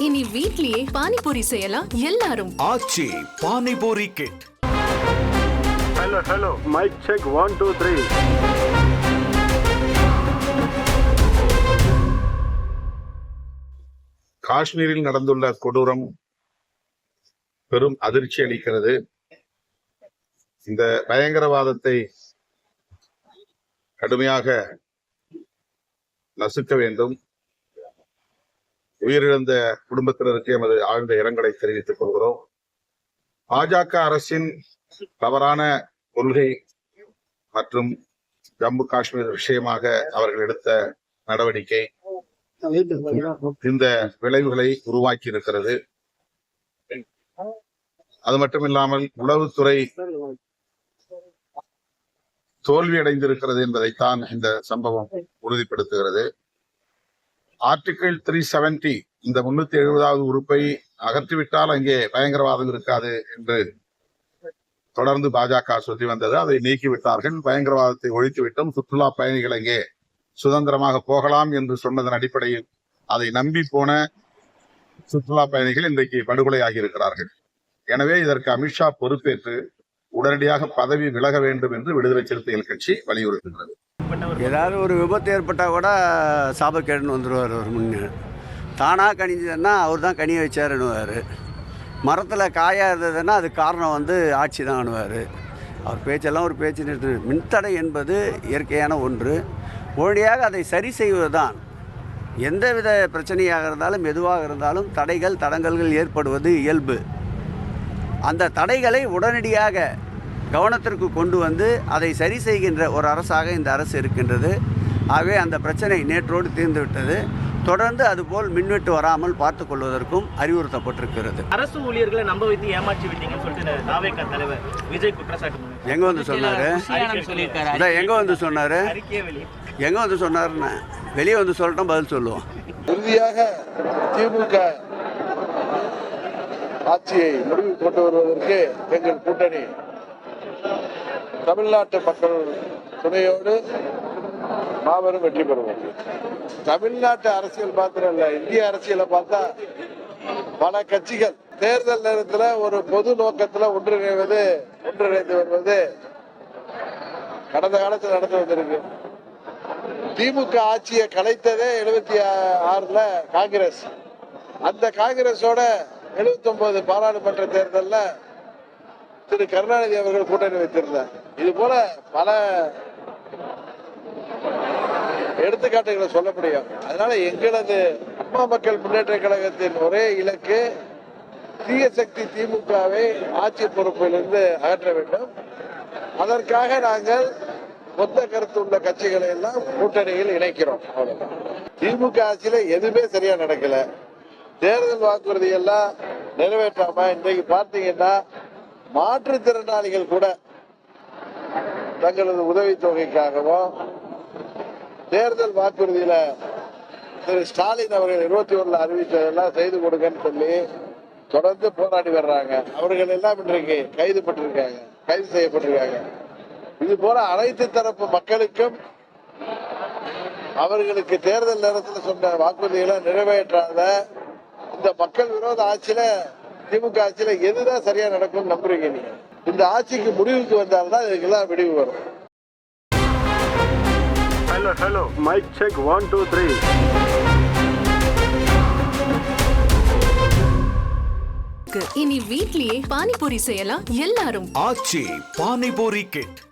இனி வீட்லயே பானிபூரி செய்யலாம் எல்லாரும். Aachi panipuri kit. Hello mic check 1 2 3. காஷ்மீரில் நடந்துள்ள கொடூரம் பெரும் அதிர்ச்சி அளிக்கிறது. இந்த பயங்கரவாதத்தை கடுமையாக நசுக்க வேண்டும். உயிரிழந்த குடும்பத்தினருக்கு எமது ஆழ்ந்த இரங்கலை தெரிவித்துக் கொள்கிறோம். பாஜக அரசின் தவறான கொள்கை மற்றும் ஜம்மு காஷ்மீர் விஷயமாக அவர்கள் எடுத்த நடவடிக்கை இந்த விளைவுகளை உருவாக்கி இருக்கிறது. அது மட்டுமில்லாமல் உளவுத்துறை தோல்வியடைந்திருக்கிறது என்பதைத்தான் இந்த சம்பவம் உறுதிப்படுத்துகிறது. ஆர்டிகிள் 370 இந்த 370வது உறுப்பை அகற்றிவிட்டால் அங்கே பயங்கரவாதம் இருக்காது என்று தொடர்ந்து பாஜக சொல்லி வந்தது. அதை நீக்கிவிட்டார்கள். பயங்கரவாதத்தை ஒழித்துவிட்டோம், சுற்றுலா பயணிகள் அங்கே சுதந்திரமாக போகலாம் என்று சொன்னதன் அடிப்படையில் அதை நம்பி போன சுற்றுலா பயணிகள் இன்றைக்கு படுகொலையாகி இருக்கிறார்கள். எனவே இதற்கு அமித்ஷா பொறுப்பேற்று உடனடியாக பதவி விலக வேண்டும் என்று விடுதலை சிறுத்தைகள் கட்சி வலியுறுத்துகிறது. ஏதாவது ஒரு விபத்து ஏற்பட்டால் கூட சாபக்கேடுன்னு வந்துடுவார். ஒரு முன்னே தானாக கணிஞ்சதுன்னா அவர் தான் கனிய வச்சாருன்னுவார். மரத்தில் காயாக இருந்ததுன்னா அது காரணம் ஆட்சி தான் அணுவார். அவர் பேச்செல்லாம் ஒரு பேச்சு நிறுத்து. மின்தடை என்பது இயற்கையான ஒன்று. உடனடியாக அதை சரி செய்வதுதான். எந்தவித பிரச்சனையாக இருந்தாலும் எதுவாக இருந்தாலும் தடங்கல்கள் ஏற்படுவது இயல்பு. அந்த தடைகளை உடனடியாக கவனத்திற்கு கொண்டு வந்து அதை சரி செய்கின்ற ஒரு அரசாக இந்த அரசு இருக்கின்றது. ஆகவே அந்த பிரச்சனை நேற்றோடு தீர்ந்துவிட்டது. தொடர்ந்து அதுபோல் மின்வெட்டு வராமல் பார்த்துக் கொள்வதற்கும் அறிவுறுத்தப்பட்டிருக்கிறது. அரசு ஊழியர்களை நம்ப வைத்து ஏமாற்றி விட்டீங்கன்னு சொல்லிட்டு தாவேகா தலைவர் விஜய் குற்றச்சாட்டு எங்க சொன்னாரு? எங்க சொன்னாரு? எங்க சொன்னாருன்னு வெளியே சொல்லட்டும், பதில் சொல்லுவோம். இறுதியாக திமுக ஆட்சியை முடிவு கொண்டு வருவதற்கு எங்கள் கூட்டணி தமிழ்நாட்டு மக்கள் துணையோடு மாபெரும் வெற்றி பெறுவோம். தமிழ்நாட்டு அரசியல் மாத்திரம் இல்ல, இந்திய அரசியலை பார்த்தா பல கட்சிகள் தேர்தல் நேரத்தில் ஒரு பொது நோக்கத்தில் ஒன்றிணைந்து வருவது கடந்த காலத்தில் நடந்து வந்திருக்கு. திமுக ஆட்சியை கலைத்ததே 76 காங்கிரஸ். அந்த காங்கிரஸோட 79 பாராளுமன்ற தேர்தலில் திரு கருணாநிதி அவர்கள் கூட்டணி வைத்திருந்தார். இது போல பல எடுத்துக்காட்டுகளை சொல்ல முடியும். அதனால எங்களது அம்மா மக்கள் முன்னேற்ற கழகத்தின் ஒரே இலக்கு தீய சக்தி திமுகவை ஆட்சி பொறுப்பிலிருந்து அகற்ற வேண்டும். அதற்காக நாங்கள் மொத்த கருத்து உள்ள கட்சிகளை எல்லாம் கூட்டணியில் இணைக்கிறோம். திமுக ஆட்சியில எதுவுமே சரியா நடக்கல. தேர்தல் வாக்குறுதி எல்லாம் நிறைவேற்றாம இன்றைக்கு பார்த்தீங்கன்னா மாற்றுத்திறனாளிகள் கூட தங்களது உதவித்தொகைக்காகவும் தேர்தல் வாக்குறுதியில திரு ஸ்டாலின் அவர்கள் 21 அறிவித்ததெல்லாம் செய்து கொடுங்கன்னு சொல்லி தொடர்ந்து போராடி வர்றாங்க. அவர்கள் எல்லாம் இன்றைக்கு கைது செய்யப்பட்டிருக்காங்க. இது போல அனைத்து தரப்பு மக்களுக்கும் அவர்களுக்கு தேர்தல் நேரத்தில் சொன்ன வாக்குறுதிகளை நிறைவேற்றாத இந்த மக்கள் விரோத ஆட்சியில திமுக ஆட்சியில எதுதான் சரியா நடக்கும் நம்புறீங்க நீங்க? இந்த ஆட்சிக்கு முடிவுக்கு வந்தால்தான் இதுக்கெல்லாம் விடிவு வரும். Hello mic check 1 2 3. இனி வீட்லயே பானிபூரி செய்யலாம் எல்லாரும். ஆச்சி பானிபூரி கிட்.